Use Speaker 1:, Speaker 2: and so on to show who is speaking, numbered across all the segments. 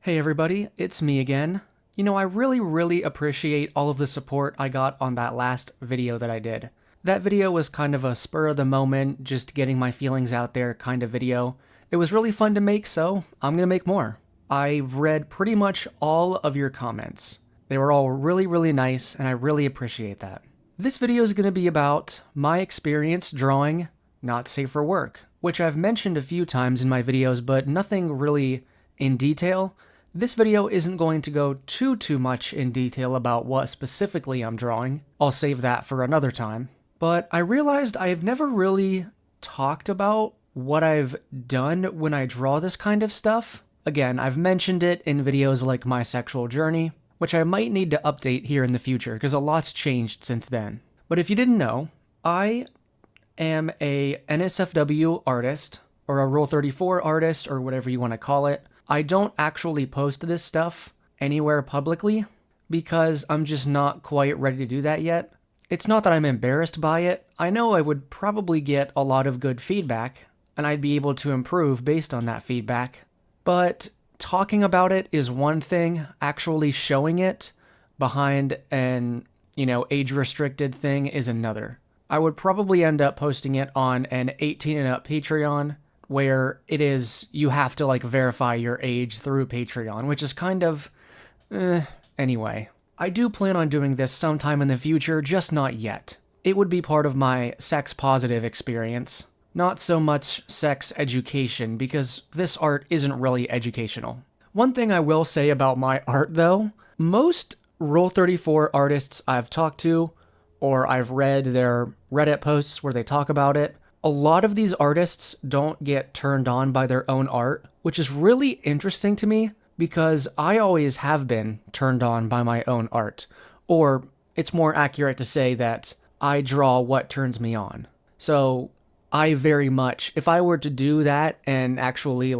Speaker 1: Hey everybody, it's me again. I really appreciate all of the support I got on that last video that I did. That video was kind of a spur of the moment, just getting my feelings out there kind of video. It was really fun to make, so I'm gonna make more. I read pretty much all of your comments. They were all really nice, and I really appreciate that. This video is gonna be about my experience drawing Not Safe for Work, which I've mentioned a few times in my videos, but nothing really in detail. This video isn't going to go too much in detail about what specifically I'm drawing. I'll save that for another time. But I realized I've never really talked about what I've done when I draw this kind of stuff. Again, I've mentioned it in videos like my sexual journey, which I might need to update here in the future because a lot's changed since then. But if you didn't know, I am a NSFW artist, or a Rule 34 artist, or whatever you want to call it. I don't actually post this stuff anywhere publicly because I'm just not quite ready to do that yet. It's not that I'm embarrassed by it. I know I would probably get a lot of good feedback, and I'd be able to improve based on that feedback. But talking about it is one thing, actually showing it behind an, age-restricted thing is another. I would probably end up posting it on an 18 and up Patreon, where it is, you have to verify your age through Patreon, which is kind of, anyway. I do plan on doing this sometime in the future, just not yet. It would be part of my sex positive experience, not so much sex education, because this art isn't really educational. One thing I will say about my art though, most Rule 34 artists I've talked to, or I've read their Reddit posts where they talk about it, a lot of these artists don't get turned on by their own art, which is really interesting to me because I always have been turned on by my own art. Or it's more accurate to say that I draw what turns me on. So I very much, if I were to do that and actually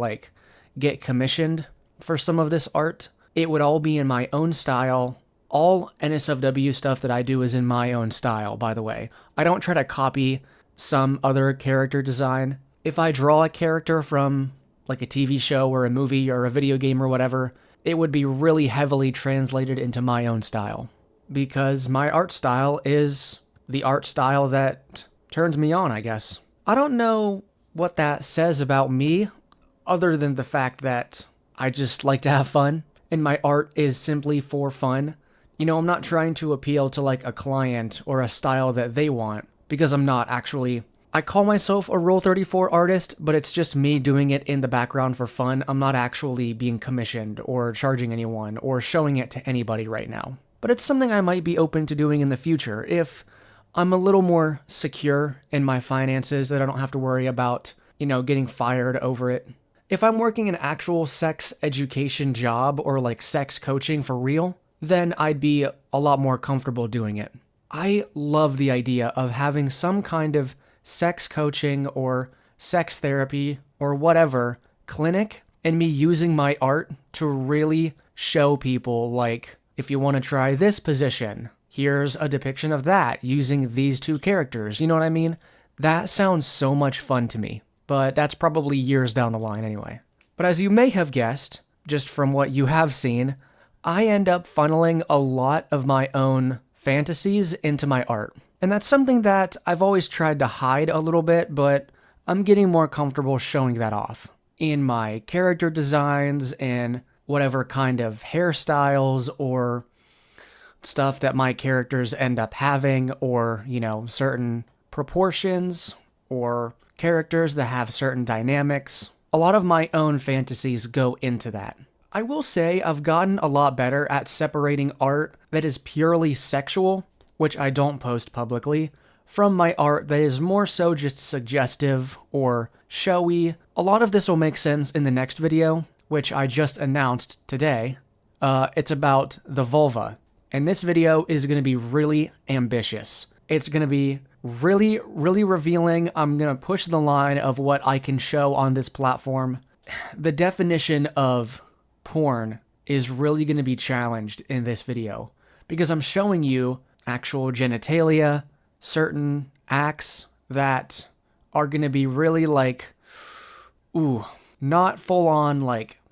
Speaker 1: get commissioned for some of this art, it would all be in my own style. All NSFW stuff that I do is in my own style, by the way. I don't try to copy some other character design. If I draw a character from a TV show or a movie or a video game or whatever, it would be really heavily translated into my own style. Because my art style is the art style that turns me on, I guess. I don't know what that says about me, other than the fact that I just like to have fun, and my art is simply for fun. I'm not trying to appeal to a client or a style that they want, because I'm not actually. I call myself a Rule 34 artist, but it's just me doing it in the background for fun. I'm not actually being commissioned or charging anyone or showing it to anybody right now. But it's something I might be open to doing in the future if I'm a little more secure in my finances, that I don't have to worry about, getting fired over it. If I'm working an actual sex education job or sex coaching for real, then I'd be a lot more comfortable doing it. I love the idea of having some kind of sex coaching or sex therapy or whatever clinic, and me using my art to really show people, if you want to try this position, here's a depiction of that using these two characters. You know what I mean? That sounds so much fun to me, but that's probably years down the line anyway. But as you may have guessed, just from what you have seen, I end up funneling a lot of my own fantasies into my art. And that's something that I've always tried to hide a little bit, but I'm getting more comfortable showing that off. In my character designs and whatever kind of hairstyles or stuff that my characters end up having, or, certain proportions or characters that have certain dynamics. A lot of my own fantasies go into that. I will say I've gotten a lot better at separating art that is purely sexual, which I don't post publicly, from my art that is more so just suggestive or showy. A lot of this will make sense in the next video, which I just announced today. It's about the vulva, and this video is going to be really ambitious. It's going to be really revealing. I'm going to push the line of what I can show on this platform. The definition of porn is really going to be challenged in this video because I'm showing you actual genitalia, certain acts that are going to be really not full on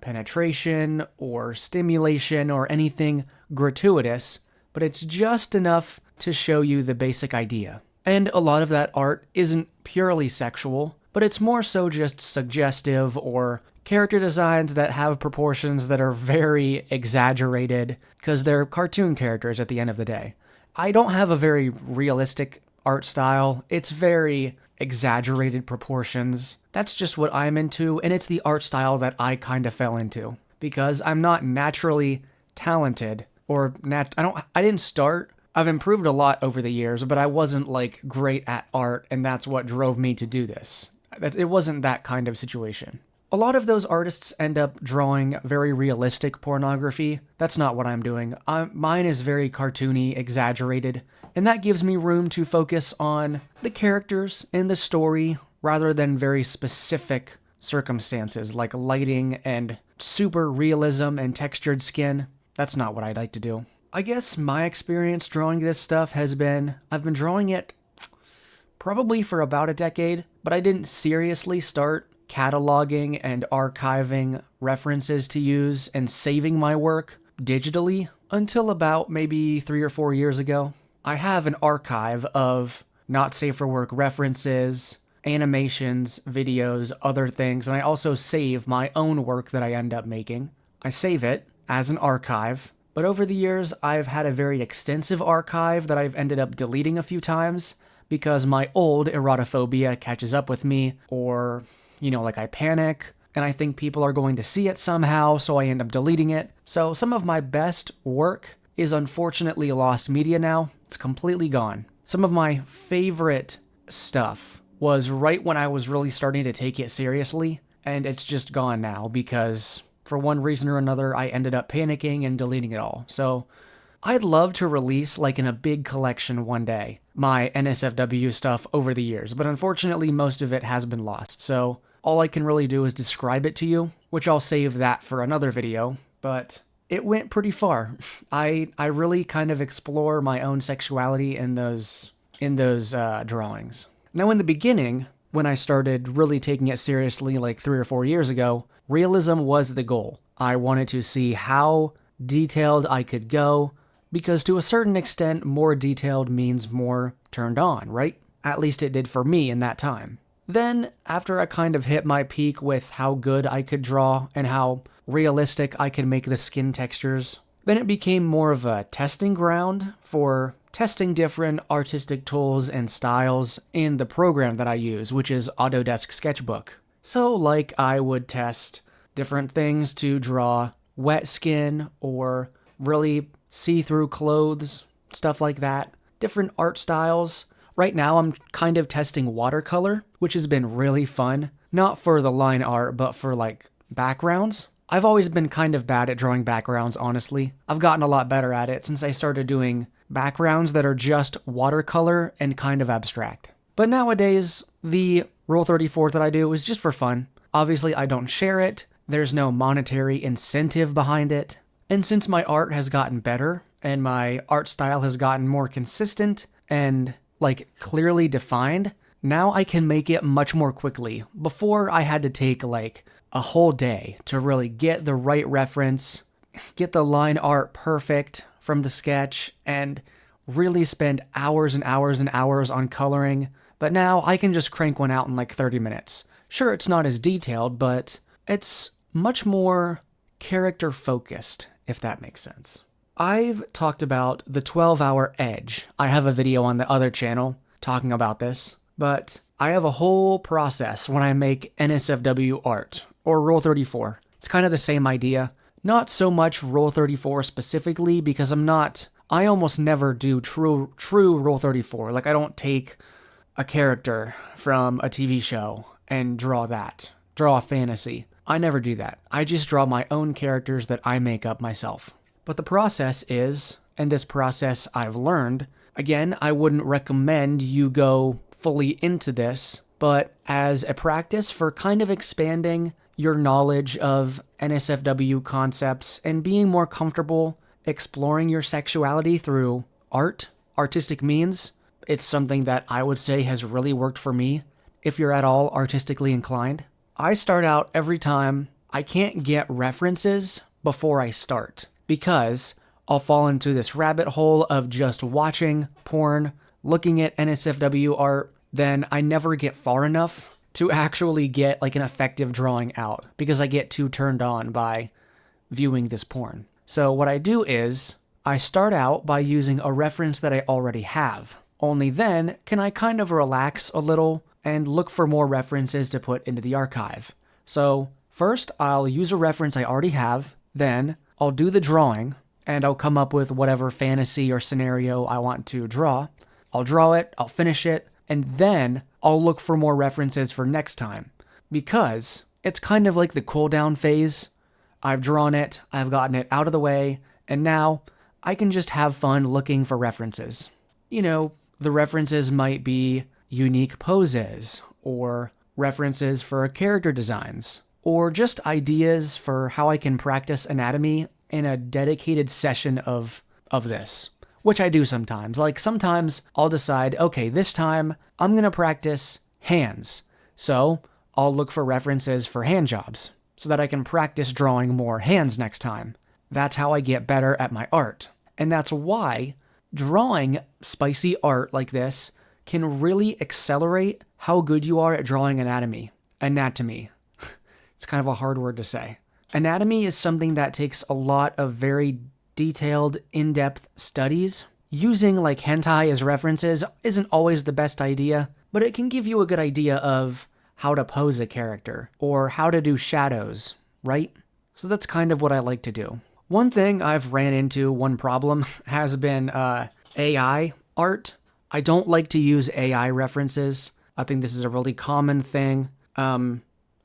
Speaker 1: penetration or stimulation or anything gratuitous, but it's just enough to show you the basic idea. And a lot of that art isn't purely sexual, but it's more so just suggestive or character designs that have proportions that are very exaggerated because they're cartoon characters at the end of the day. I don't have a very realistic art style. It's very exaggerated proportions. That's just what I'm into, and it's the art style that I kind of fell into because I'm not naturally talented or I didn't start. I've improved a lot over the years, but I wasn't like great at art, and that's what drove me to do this. It wasn't that kind of situation. A lot of those artists end up drawing very realistic pornography. That's not what I'm doing. Mine is very cartoony, exaggerated, and that gives me room to focus on the characters and the story rather than very specific circumstances like lighting and super realism and textured skin. That's not what I'd like to do. I guess my experience drawing this stuff has been, I've been drawing it probably for about a decade, but I didn't seriously start cataloging and archiving references to use and saving my work digitally until about maybe 3 or 4 years ago. I have an archive of not safe for work references, animations, videos, other things, and I also save my own work that I end up making. I save it as an archive, but over the years I've had a very extensive archive that I've ended up deleting a few times because my old erotophobia catches up with me, or like I panic, and I think people are going to see it somehow, so I end up deleting it. So some of my best work is unfortunately lost media now. It's completely gone. Some of my favorite stuff was right when I was really starting to take it seriously, and it's just gone now because for one reason or another, I ended up panicking and deleting it all. So I'd love to release, like in a big collection one day, my NSFW stuff over the years, but unfortunately most of it has been lost. So all I can really do is describe it to you, which I'll save that for another video, but it went pretty far. I really kind of explore my own sexuality in those drawings. Now in the beginning, when I started really taking it seriously like 3 or 4 years ago, realism was the goal. I wanted to see how detailed I could go, because to a certain extent, more detailed means more turned on, right? At least it did for me in that time. Then, after I kind of hit my peak with how good I could draw and how realistic I could make the skin textures, then it became more of a testing ground for testing different artistic tools and styles in the program that I use, which is Autodesk Sketchbook. So, like, I would test different things to draw wet skin or really see-through clothes, stuff like that. Different art styles. Right now, I'm kind of testing watercolor, which has been really fun. Not for the line art, but for, like, backgrounds. I've always been kind of bad at drawing backgrounds, honestly. I've gotten a lot better at it since I started doing backgrounds that are just watercolor and kind of abstract. But nowadays, the Rule 34 that I do is just for fun. Obviously, I don't share it. There's no monetary incentive behind it. And since my art has gotten better, and my art style has gotten more consistent and, like, clearly defined, now I can make it much more quickly. Before, I had to take, like, a whole day to really get the right reference, get the line art perfect from the sketch, and really spend hours and hours and hours on coloring. But now I can just crank one out in like 30 minutes. Sure, it's not as detailed, but it's much more character focused, if that makes sense. I've talked about the 12-hour edge. I have a video on the other channel talking about this, but I have a whole process when I make NSFW art, or Rule 34. It's kind of the same idea. Not so much Rule 34 specifically, because I almost never do true Rule 34. Like, I don't take a character from a TV show and draw a fantasy. I never do that. I just draw my own characters that I make up myself. But the process is, and this process I've learned, again, I wouldn't recommend you go fully into this, but as a practice for kind of expanding your knowledge of NSFW concepts and being more comfortable exploring your sexuality through artistic means, it's something that I would say has really worked for me if you're at all artistically inclined. I start out every time I can't get references before I start because I'll fall into this rabbit hole of just watching porn, looking at NSFW art, then I never get far enough to actually get like an effective drawing out because I get too turned on by viewing this porn. So what I do is I start out by using a reference that I already have. Only then can I kind of relax a little and look for more references to put into the archive. So first I'll use a reference I already have, then I'll do the drawing and I'll come up with whatever fantasy or scenario I want to draw. I'll draw it, I'll finish it, and then I'll look for more references for next time. Because it's kind of like the cooldown phase. I've drawn it, I've gotten it out of the way, and now I can just have fun looking for references. You know, the references might be unique poses, or references for character designs, or just ideas for how I can practice anatomy in a dedicated session of this, which I do sometimes. Like sometimes I'll decide, okay, this time I'm going to practice hands. So I'll look for references for hand jobs so that I can practice drawing more hands next time. That's how I get better at my art. And that's why drawing spicy art like this can really accelerate how good you are at drawing anatomy. Anatomy. It's kind of a hard word to say. Anatomy is something that takes a lot of very detailed, in-depth studies. Using like hentai as references isn't always the best idea, but it can give you a good idea of how to pose a character or how to do shadows, right? So that's kind of what I like to do. One thing I've ran into, one problem, has been AI art. I don't like to use AI references. I think this is a really common thing.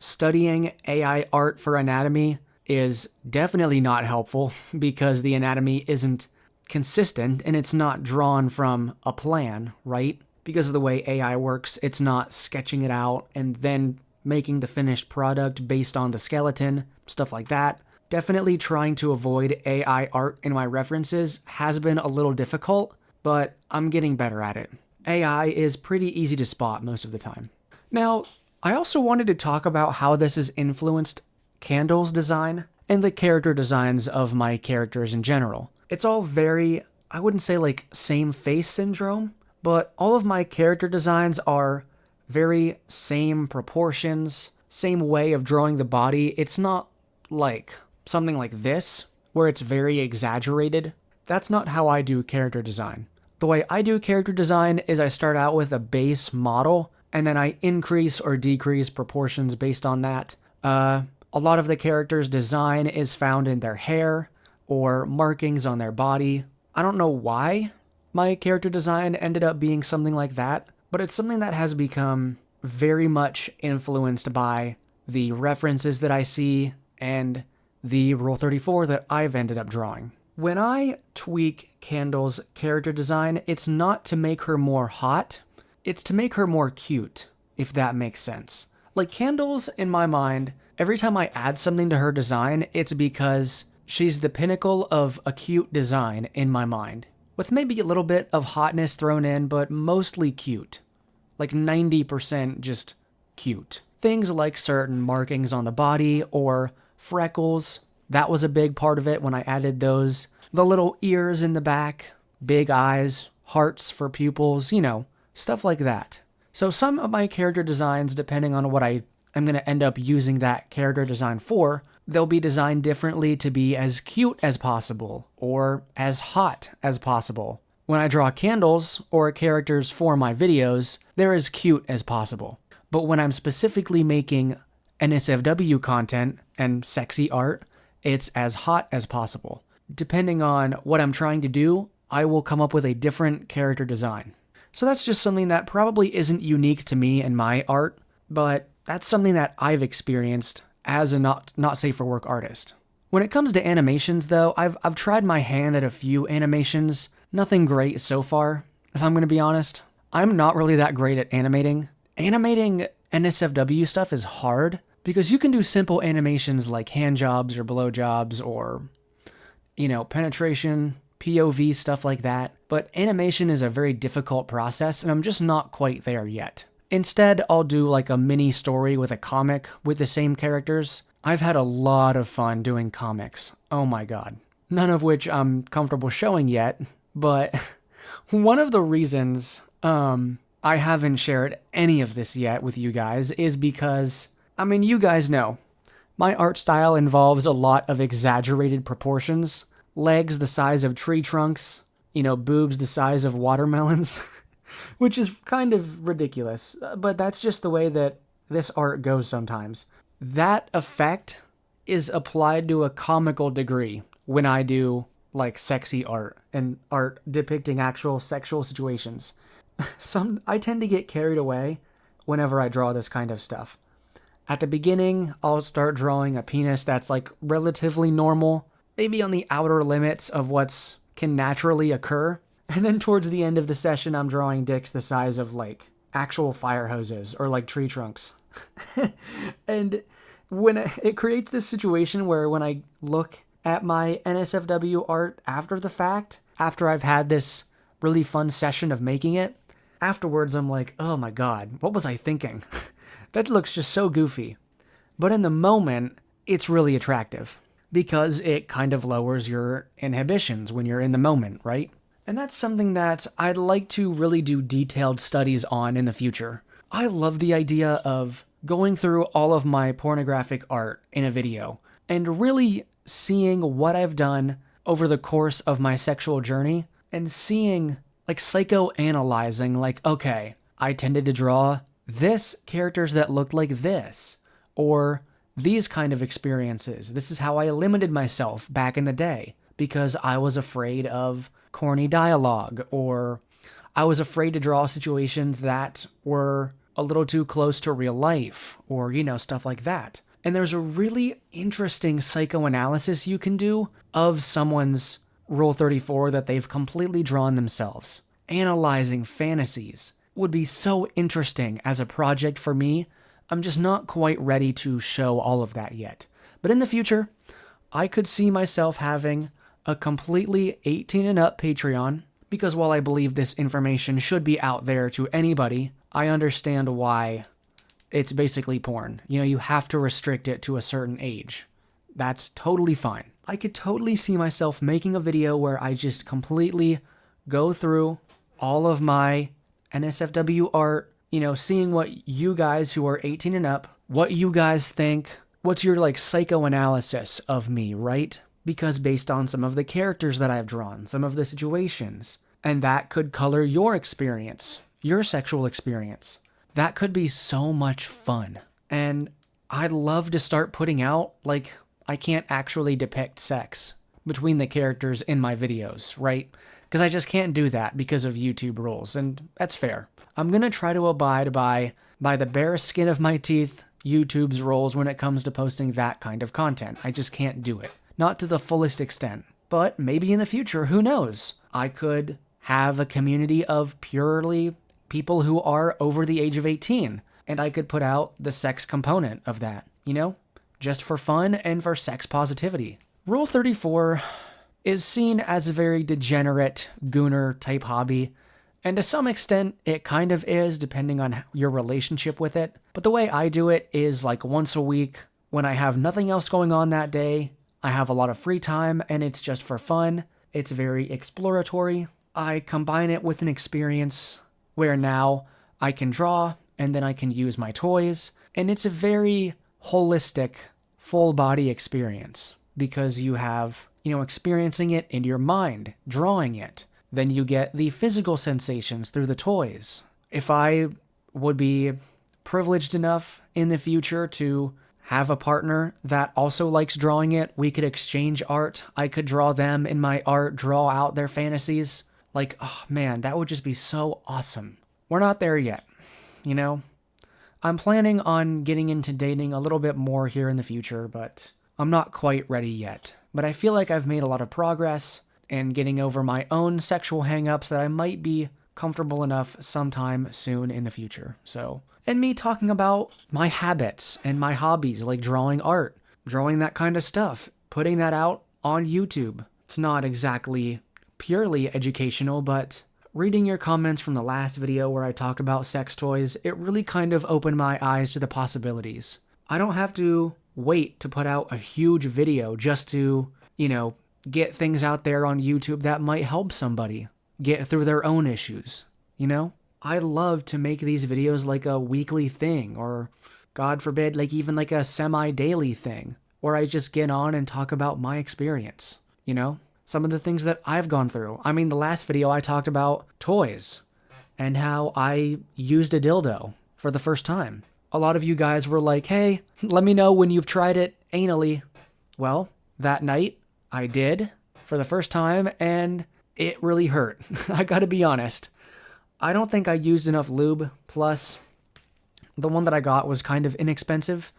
Speaker 1: Studying AI art for anatomy is definitely not helpful because the anatomy isn't consistent and it's not drawn from a plan, right? Because of the way AI works, it's not sketching it out and then making the finished product based on the skeleton, stuff like that. Definitely trying to avoid AI art in my references has been a little difficult, but I'm getting better at it. AI is pretty easy to spot most of the time. Now, I also wanted to talk about how this has influenced Candle's design and the character designs of my characters in general. It's all very, I wouldn't say like same face syndrome, but all of my character designs are very same proportions, same way of drawing the body. It's not like something like this, where it's very exaggerated. That's not how I do character design. The way I do character design is I start out with a base model, and then I increase or decrease proportions based on that. A lot of the characters' design is found in their hair or markings on their body. I don't know why my character design ended up being something like that, but it's something that has become very much influenced by the references that I see and the Rule 34 that I've ended up drawing. When I tweak Candle's character design, it's not to make her more hot, it's to make her more cute, if that makes sense. Like Candle's, in my mind, every time I add something to her design, it's because she's the pinnacle of a cute design in my mind, with maybe a little bit of hotness thrown in, but mostly cute. Like 90% just cute. Things like certain markings on the body or freckles, that was a big part of it when I added those. The little ears in the back, big eyes, hearts for pupils, you know, stuff like that. So some of my character designs, depending on what I am going to end up using that character design for, they'll be designed differently to be as cute as possible or as hot as possible. When I draw candles or characters for my videos, they're as cute as possible. But when I'm specifically making NSFW content and sexy art, it's as hot as possible. Depending on what I'm trying to do, I will come up with a different character design. So that's just something that probably isn't unique to me and my art, but that's something that I've experienced as a not safe for work artist. When it comes to animations though, I've tried my hand at a few animations. Nothing great so far, if I'm going to be honest. I'm not really that great at animating. Animating NSFW stuff is hard because you can do simple animations like hand jobs or blow jobs or, you know, penetration, POV, stuff like that. But animation is a very difficult process and I'm just not quite there yet. Instead, I'll do like a mini story with a comic with the same characters I've had a lot of fun doing comics. Oh my god. None of which I'm comfortable showing yet, but one of the reasons I haven't shared any of this yet with you guys is because, I mean, you guys know, my art style involves a lot of exaggerated proportions. Legs the size of tree trunks, boobs the size of watermelons, which is kind of ridiculous, but that's just the way that this art goes sometimes. That effect is applied to a comical degree when I do like sexy art and art depicting actual sexual situations. I tend to get carried away whenever I draw this kind of stuff. At the beginning, I'll start drawing a penis that's like relatively normal, maybe on the outer limits of what's can naturally occur. And then towards the end of the session, I'm drawing dicks the size of like actual fire hoses or like tree trunks. And it creates this situation where when I look at my NSFW art after the fact, after I've had this really fun session of making it, afterwards I'm like, oh my god, what was I thinking? That looks just so goofy. But in the moment, it's really attractive because it kind of lowers your inhibitions when you're in the moment, right? And that's something that I'd like to really do detailed studies on in the future. I love the idea of going through all of my pornographic art in a video and really seeing what I've done over the course of my sexual journey and seeing, like, psychoanalyzing, like, okay, I tended to draw this characters that looked like this, or these kind of experiences. This is how I limited myself back in the day because I was afraid of corny dialogue, or I was afraid to draw situations that were a little too close to real life, or, stuff like that. And there's a really interesting psychoanalysis you can do of someone's Rule 34 that they've completely drawn themselves. Analyzing fantasies would be so interesting as a project for me. I'm just not quite ready to show all of that yet. But in the future, I could see myself having a completely 18 and up Patreon, because while I believe this information should be out there to anybody, I understand why it's basically porn. You have to restrict it to a certain age. That's totally fine. I could totally see myself making a video where I just completely go through all of my NSFW art, seeing what you guys who are 18 and up, what you guys think, what's your like psychoanalysis of me, right? Because based on some of the characters that I've drawn, some of the situations, and that could color your experience, your sexual experience. That could be so much fun. And I'd love to start putting out, like, I can't actually depict sex between the characters in my videos, right? Because I just can't do that because of YouTube rules, and that's fair. I'm gonna try to abide by the bare skin of my teeth, YouTube's rules when it comes to posting that kind of content. I just can't do it. Not to the fullest extent. But maybe in the future, who knows? I could have a community of purely people who are over the age of 18, and I could put out the sex component of that, just for fun and for sex positivity. Rule 34 is seen as a very degenerate, gooner type hobby, and to some extent, it kind of is, depending on your relationship with it. But the way I do it is like once a week, when I have nothing else going on that day, I have a lot of free time, and it's just for fun. It's very exploratory. I combine it with an experience where now I can draw, and then I can use my toys, and it's a very holistic, full-body experience, because you have, experiencing it in your mind, drawing it. Then you get the physical sensations through the toys. If I would be privileged enough in the future to have a partner that also likes drawing it, we could exchange art. I could draw them in my art, draw out their fantasies. Like, oh man, that would just be so awesome. We're not there yet, I'm planning on getting into dating a little bit more here in the future, but I'm not quite ready yet. But I feel like I've made a lot of progress in getting over my own sexual hang-ups that I might be comfortable enough sometime soon in the future. So, and me talking about my habits and my hobbies, like drawing art, drawing that kind of stuff, putting that out on YouTube. It's not exactly purely educational, but reading your comments from the last video where I talked about sex toys, it really kind of opened my eyes to the possibilities. I don't have to wait to put out a huge video just to, get things out there on YouTube that might help somebody get through their own issues, I love to make these videos like a weekly thing, or God forbid, like even like a semi-daily thing, where I just get on and talk about my experience, some of the things that I've gone through. I mean, the last video I talked about toys and how I used a dildo for the first time. A lot of you guys were like, hey, let me know when you've tried it anally. Well, that night I did for the first time, and it really hurt. I gotta be honest. I don't think I used enough lube, plus the one that I got was kind of inexpensive.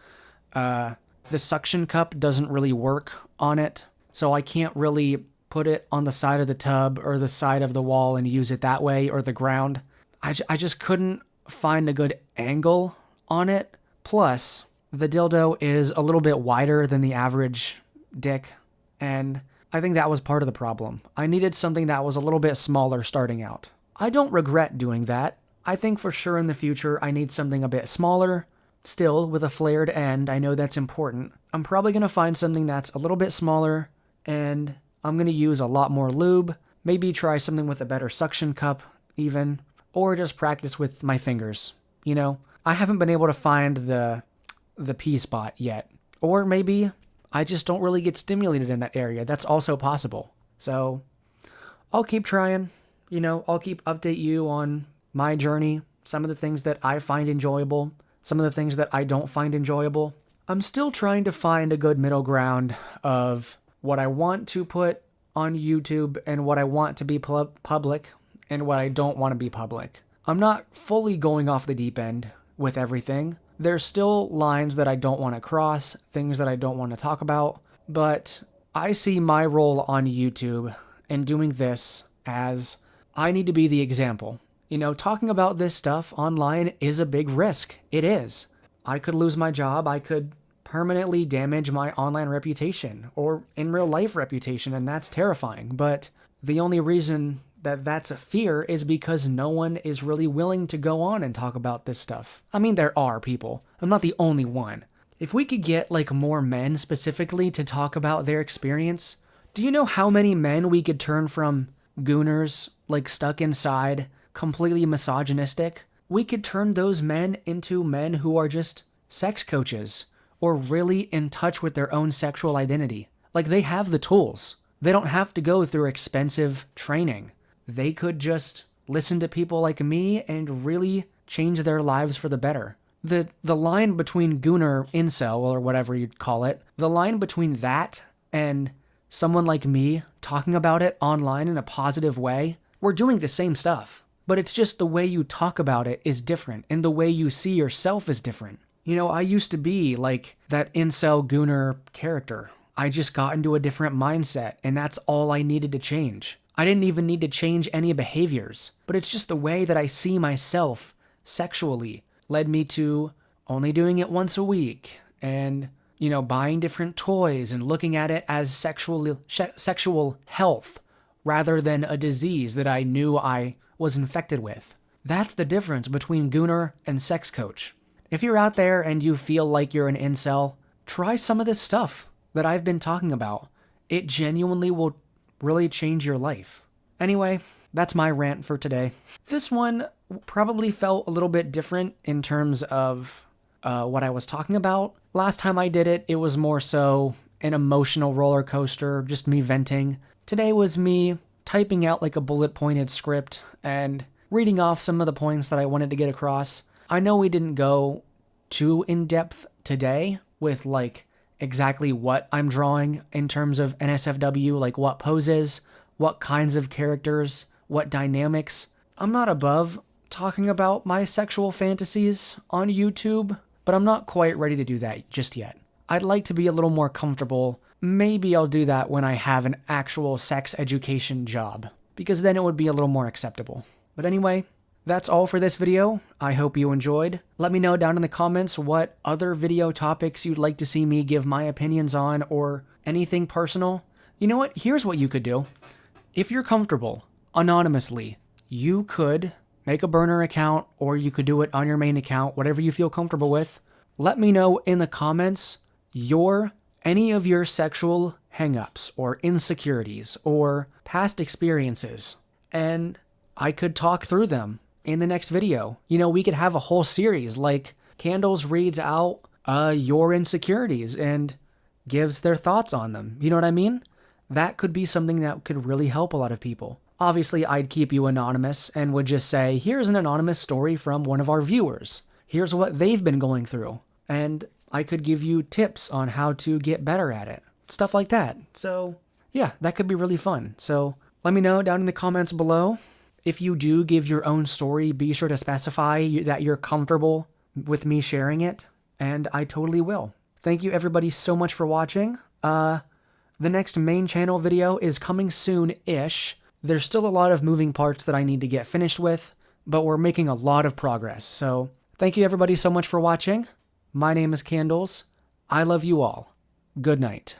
Speaker 1: The suction cup doesn't really work on it, so I can't really put it on the side of the tub or the side of the wall and use it that way, or the ground. I just couldn't find a good angle on it. Plus, the dildo is a little bit wider than the average dick, and I think that was part of the problem. I needed something that was a little bit smaller starting out. I don't regret doing that. I think for sure in the future I need something a bit smaller, still with a flared end. I know that's important. I'm probably going to find something that's a little bit smaller, and I'm going to use a lot more lube, maybe try something with a better suction cup even, or just practice with my fingers. I haven't been able to find the P spot yet, or maybe I just don't really get stimulated in that area. That's also possible. So I'll keep trying, I'll keep update you on my journey, some of the things that I find enjoyable, some of the things that I don't find enjoyable. I'm still trying to find a good middle ground of what I want to put on YouTube and what I want to be public and what I don't want to be public. I'm not fully going off the deep end with everything. There's still lines that I don't want to cross, things that I don't want to talk about, but I see my role on YouTube and doing this as I need to be the example. Talking about this stuff online is a big risk. It is. I could lose my job. I could permanently damage my online reputation or in real life reputation, and that's terrifying. But the only reason that that's a fear is because no one is really willing to go on and talk about this stuff. I mean, there are people. I'm not the only one. If we could get more men specifically to talk about their experience, do you know how many men we could turn from gooners, stuck inside, completely misogynistic? We could turn those men into men who are just sex coaches or really in touch with their own sexual identity. They have the tools. They don't have to go through expensive training. They could just listen to people like me and really change their lives for the better. The line between gooner, incel, or whatever you'd call it, the line between that and someone like me talking about it online in a positive way, we're doing the same stuff. But it's just the way you talk about it is different, and the way you see yourself is different. I used to be that incel gooner character. I just got into a different mindset, and that's all I needed to change. I didn't even need to change any behaviors, but it's just the way that I see myself sexually led me to only doing it once a week and, buying different toys and looking at it as sexual health rather than a disease that I knew I was infected with. That's the difference between gooner and sex coach. If you're out there and you feel like you're an incel, try some of this stuff that I've been talking about. It genuinely will really change your life. Anyway, that's my rant for today. This one probably felt a little bit different in terms of what I was talking about. Last time I did it, it was more so an emotional roller coaster, just me venting. Today was me typing out a bullet-pointed script and reading off some of the points that I wanted to get across. I know we didn't go too in-depth today with exactly what I'm drawing in terms of NSFW, what poses, what kinds of characters, what dynamics. I'm not above talking about my sexual fantasies on YouTube, but I'm not quite ready to do that just yet. I'd like to be a little more comfortable. Maybe I'll do that when I have an actual sex education job, because then it would be a little more acceptable. But anyway, that's all for this video. I hope you enjoyed. Let me know down in the comments what other video topics you'd like to see me give my opinions on, or anything personal. You know what? Here's what you could do. If you're comfortable, anonymously, you could make a burner account, or you could do it on your main account, whatever you feel comfortable with. Let me know in the comments any of your sexual hangups or insecurities or past experiences, and I could talk through them in the next video. You know, we could have a whole series like Candles reads out your insecurities and gives their thoughts on them. You know what I mean? That could be something that could really help a lot of people. Obviously, I'd keep you anonymous and would just say, here's an anonymous story from one of our viewers. Here's what they've been going through. And I could give you tips on how to get better at it. Stuff like that. So, yeah, that could be really fun. So, let me know down in the comments below. If you do give your own story, be sure to specify that you're comfortable with me sharing it, and I totally will. Thank you everybody so much for watching. The next main channel video is coming soon-ish. There's still a lot of moving parts that I need to get finished with, but we're making a lot of progress. So thank you everybody so much for watching. My name is Candles. I love you all. Good night.